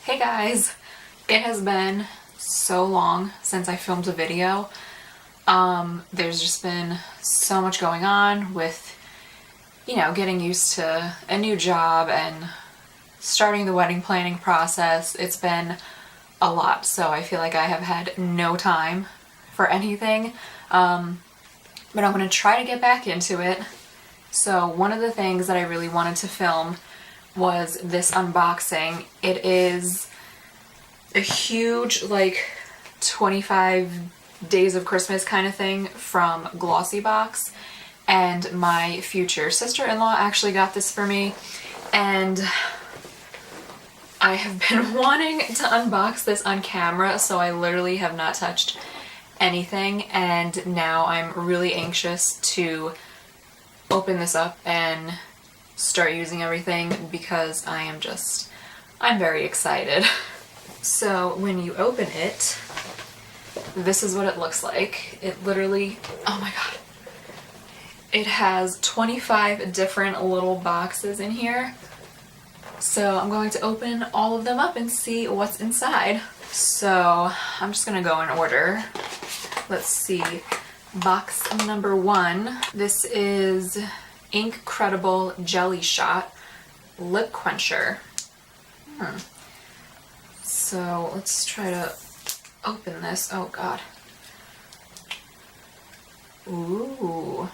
Hey guys, it has been so long since I filmed a video. There's just been so much going on with, getting used to a new job and starting the wedding planning process. It's been a lot, so I feel like I have had no time for anything. But I'm going to try to get back into it. So one of the things that I really wanted to film was this unboxing. It is a huge, 25 days of Christmas kind of thing from Glossybox, and my future sister-in-law actually got this for me, and I have been wanting to unbox this on camera, so I literally have not touched anything, and now I'm really anxious to open this up and start using everything because I'm very excited. So when you open it, this is what it looks like. It literally, oh my god, it has 25 different little boxes in here. So I'm going to open all of them up and see what's inside. So I'm just gonna go in order. Let's see, box number 1. This is Incredible Jelly Shot Lip Quencher. So let's try to open this. Oh god. Ooh.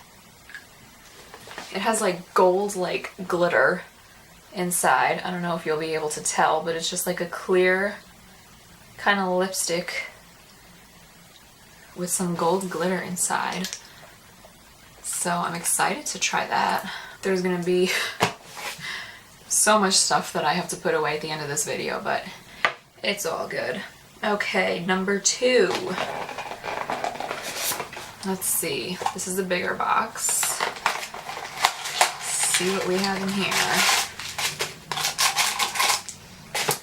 It has gold glitter inside. I don't know if you'll be able to tell, but it's just like a clear kind of lipstick with some gold glitter inside. So I'm excited to try that. There's gonna be so much stuff that I have to put away at the end of this video, but it's all good. Okay, number 2. Let's see. This is a bigger box. Let's see what we have in here.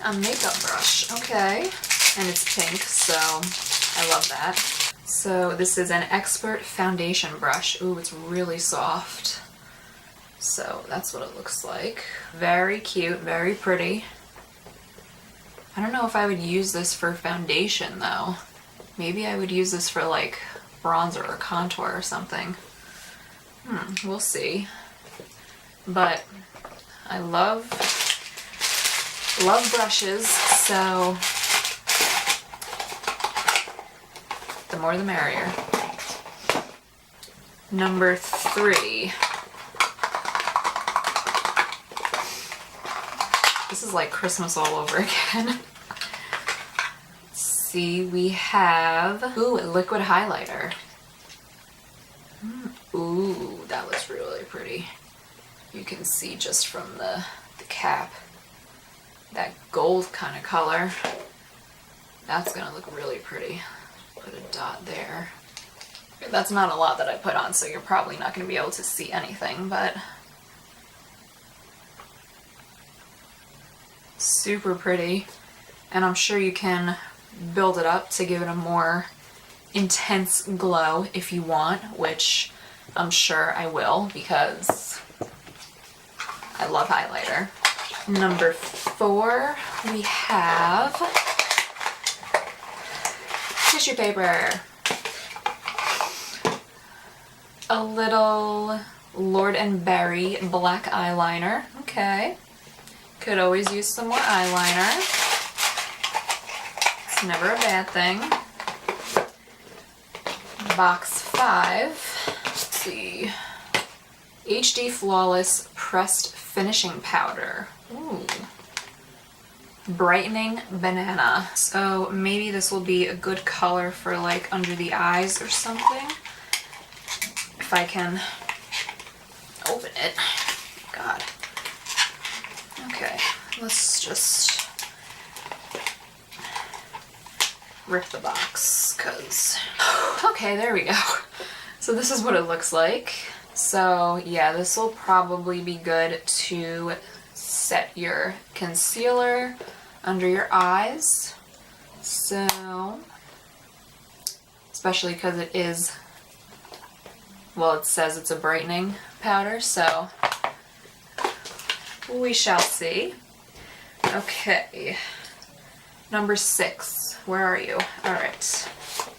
A makeup brush. Okay. And it's pink, so I love that. So this is an Expert foundation brush. Ooh, it's really soft. So that's what it looks like. Very cute, very pretty. I don't know if I would use this for foundation though. Maybe I would use this for bronzer or contour or something. We'll see. But I love brushes, so the more the merrier. Number 3. This is like Christmas all over again. Let's see, we have, ooh, a liquid highlighter. Ooh, that looks really pretty. You can see just from the cap, that gold kind of color. That's gonna look really pretty. Put a dot there. That's not a lot that I put on, so you're probably not gonna be able to see anything, but super pretty. And I'm sure you can build it up to give it a more intense glow if you want, which I'm sure I will because I love highlighter. Number 4, we have tissue paper. A little Lord & Berry black eyeliner. Okay. Could always use some more eyeliner. It's never a bad thing. Box 5. Let's see. HD Flawless Pressed Finishing Powder. Ooh. Brightening Banana. So maybe this will be a good color for under the eyes or something. If I can open it. God. Okay, let's just rip the box, cause, okay, there we go. So this is what it looks like. So yeah, this will probably be good to set your concealer under your eyes. So, especially because it is, well, it says it's a brightening powder, so we shall see. Okay, Number 6, where are you? All right.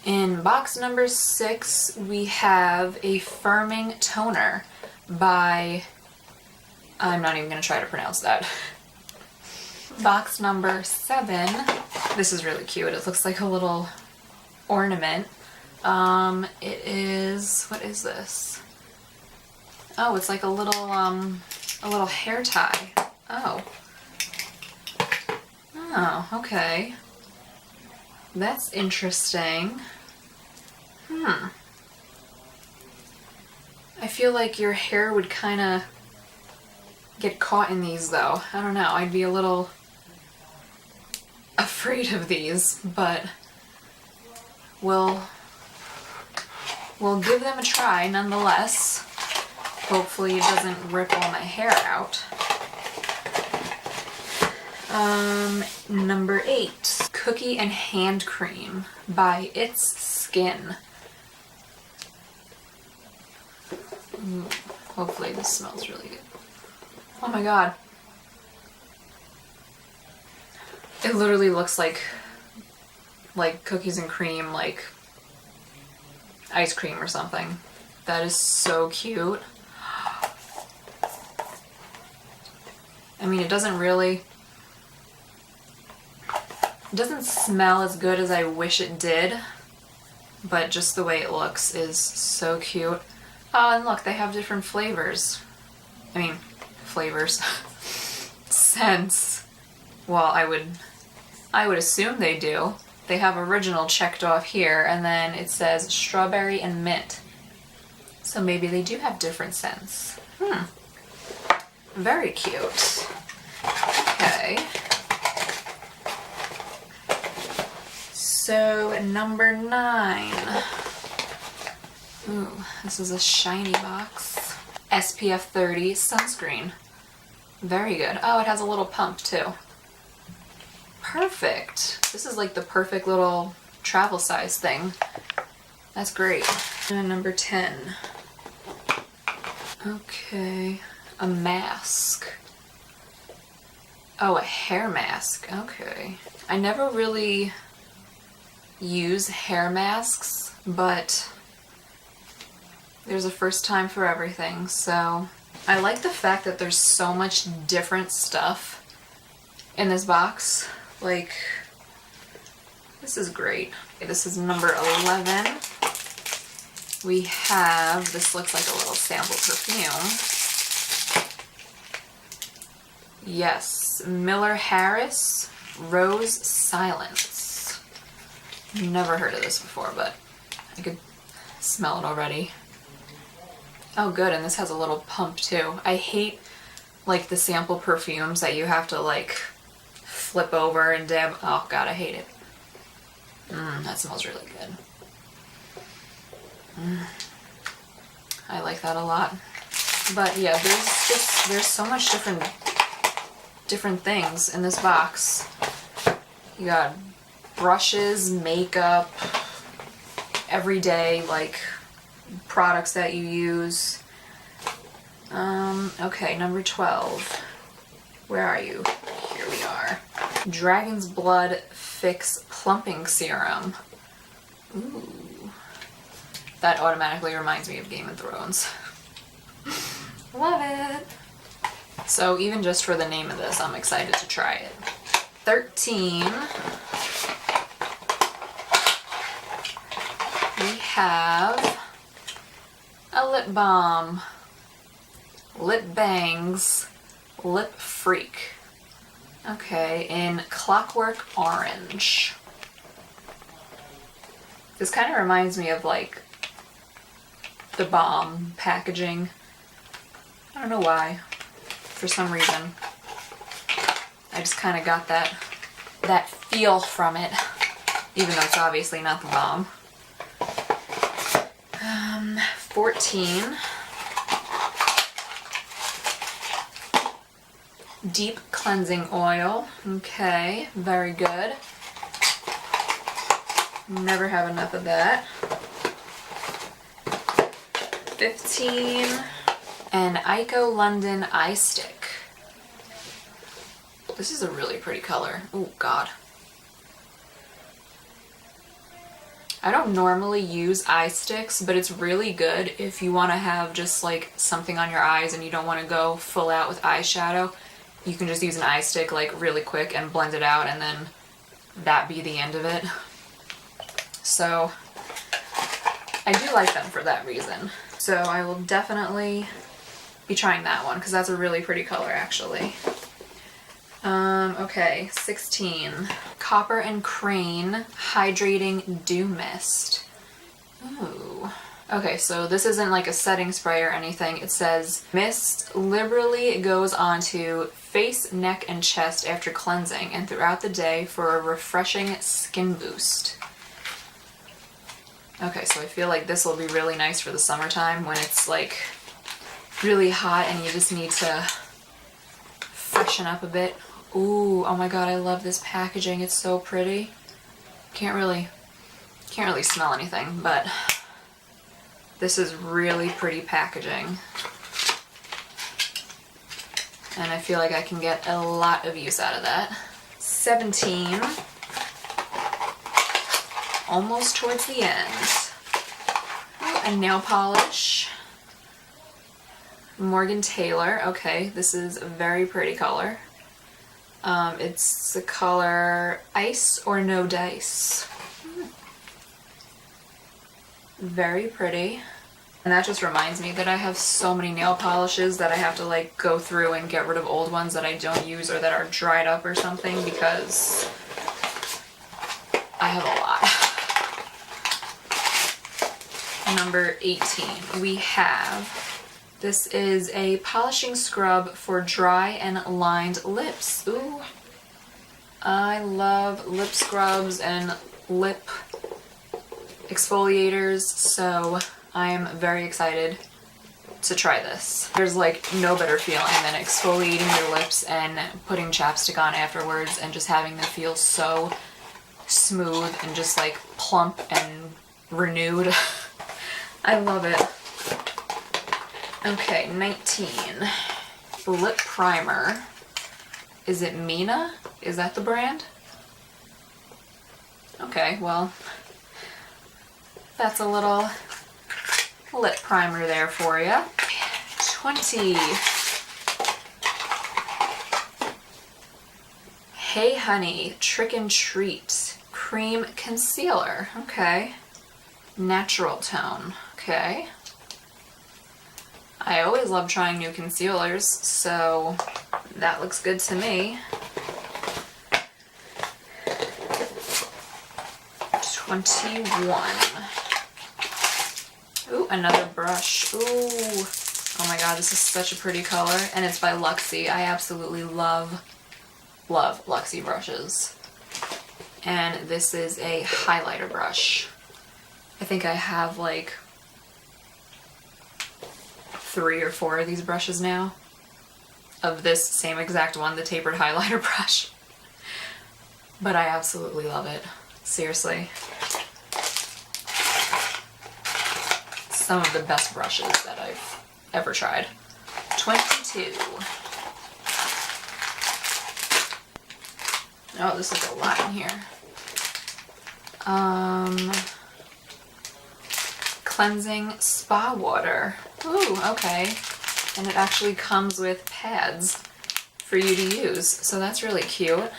In box number 6, we have a firming toner by, I'm not even gonna try to pronounce that. Box number 7, this is really cute. It looks like a little ornament. It is, what is this? Oh, it's like a little hair tie. Oh. Oh, okay. That's interesting. I feel like your hair would kind of get caught in these though. I don't know, I'd be a little afraid of these, but we'll give them a try nonetheless. Hopefully it doesn't rip all my hair out. Number 8, Cookie and Hand Cream by It's Skin. Hopefully this smells really good. Oh my god. It literally looks like cookies and cream, like ice cream or something. That is so cute. I mean, it doesn't smell as good as I wish it did, but just the way it looks is so cute. Oh, and look, they have different flavors. I mean, flavors. Scents. Well, I would assume they do. They have original checked off here, and then it says strawberry and mint. So maybe they do have different scents. Very cute. Okay. So number 9. Ooh, this is a shiny box. SPF 30 sunscreen. Very good. Oh, it has a little pump too. Perfect. This is like the perfect little travel size thing. That's great. And number 10. Okay. A mask. Oh, a hair mask. Okay. I never really use hair masks, but there's a first time for everything. So I like the fact that there's so much different stuff in this box. Like, this is great. Okay, this is number 11. We have, this looks like a little sample perfume. Yes, Miller Harris Rose Silence. Never heard of this before, but I could smell it already. Oh good, and this has a little pump too. I hate like the sample perfumes that you have to like flip over and dab. Oh god, I hate it. That smells really good. I like that a lot. But yeah, there's so much different things in this box. You got brushes, makeup, everyday like products that you use. Okay, number 12. Where are you? Here we are. Dragon's Blood Fix Plumping Serum. Ooh. That automatically reminds me of Game of Thrones. Love it! So even just for the name of this, I'm excited to try it. 13. We have a lip balm. Lip Bangs Lip Freak. Okay, in Clockwork Orange. This kind of reminds me of like the balm packaging. I don't know why. For some reason. I just kind of got that feel from it. Even though it's obviously not the balm. 14. Deep Cleansing Oil. Okay, very good. Never have enough of that. 15. An Ico London Eye Stick. This is a really pretty color. Oh god. I don't normally use eye sticks, but it's really good if you want to have just like something on your eyes and you don't want to go full out with eyeshadow. You can just use an eye stick like really quick and blend it out, and then that be the end of it. So I do like them for that reason. So I will definitely be trying that one because that's a really pretty color actually. Okay, 16. Copper and Crane Hydrating Dew Mist. Ooh. Okay, so this isn't like a setting spray or anything. It says, mist liberally goes onto face, neck, and chest after cleansing and throughout the day for a refreshing skin boost. Okay, so I feel like this will be really nice for the summertime when it's like really hot and you just need to freshen up a bit. Ooh, oh my god, I love this packaging. It's so pretty. Can't really smell anything, but this is really pretty packaging. And I feel like I can get a lot of use out of that. 17. Almost towards the end. Ooh, a nail polish. Morgan Taylor. Okay, this is a very pretty color. It's the color Ice or No Dice. Very pretty. And that just reminds me that I have so many nail polishes that I have to like go through and get rid of old ones that I don't use or that are dried up or something because I have a lot. Number 18, we have, this is a polishing scrub for dry and lined lips. Ooh, I love lip scrubs and lip exfoliators, so I am very excited to try this. There's like no better feeling than exfoliating your lips and putting chapstick on afterwards and just having them feel so smooth and just like plump and renewed. I love it. Okay, 19. Lip primer. Is it Mina? Is that the brand? Okay, well, that's a little lip primer there for you. 20. Hey Honey Trick and Treat Cream Concealer. Okay. Natural tone. Okay. I always love trying new concealers, so that looks good to me. 21. Ooh, another brush. Ooh. Oh my god, this is such a pretty color, and it's by Luxie. I absolutely love Luxie brushes. And this is a highlighter brush. I think I have like 3 or 4 of these brushes now. Of this same exact one, the tapered highlighter brush. But I absolutely love it. Seriously. Some of the best brushes that I've ever tried. 22. Oh, this is a lot in here. Cleansing spa water. Ooh, okay. And it actually comes with pads for you to use, so that's really cute.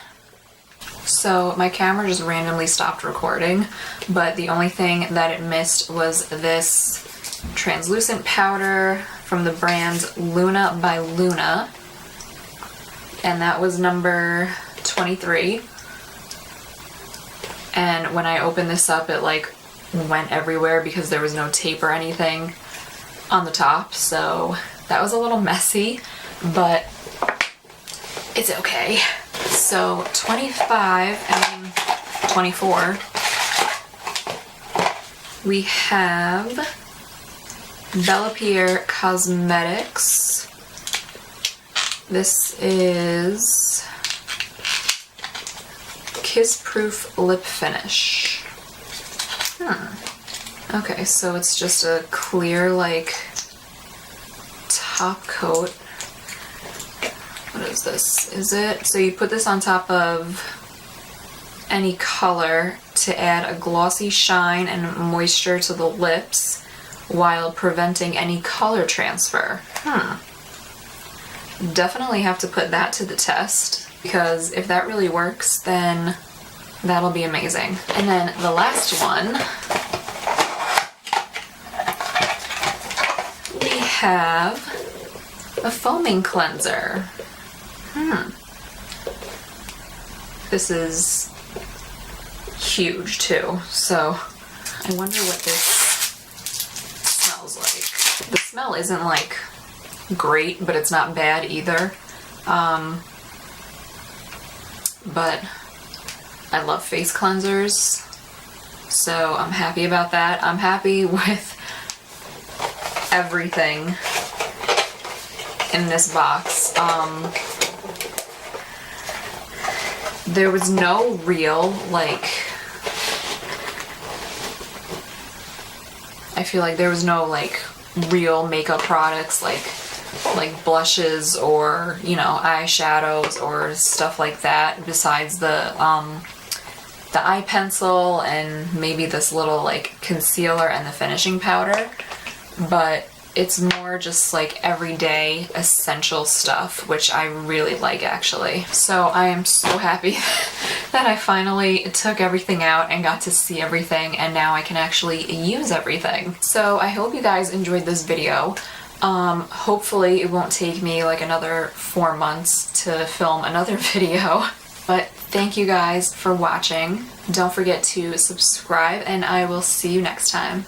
So my camera just randomly stopped recording, but the only thing that it missed was this translucent powder from the brand Luna by Luna, and that was number 23. And when I opened this up, it like went everywhere because there was no tape or anything on the top, so that was a little messy, but it's okay. So 24, we have Bella Pierre Cosmetics. This is Kiss Proof Lip Finish. Okay, so it's just a clear, like, top coat. What is this? Is it? So you put this on top of any color to add a glossy shine and moisture to the lips while preventing any color transfer. Definitely have to put that to the test, because if that really works, then that'll be amazing. And then the last one, we have a foaming cleanser. This is huge too, so I wonder what this smells like. The smell isn't like great, but it's not bad either. But I love face cleansers, so I'm happy about that. I'm happy with everything in this box. There was no real, like, I feel like there was no like real makeup products like blushes or, you know, eyeshadows or stuff like that, besides the eye pencil and maybe this little like concealer and the finishing powder. But it's more just like everyday essential stuff, which I really like actually. So I am so happy that I finally took everything out and got to see everything, and now I can actually use everything. So I hope you guys enjoyed this video. Hopefully it won't take me like another 4 months to film another video. But thank you guys for watching. Don't forget to subscribe, and I will see you next time.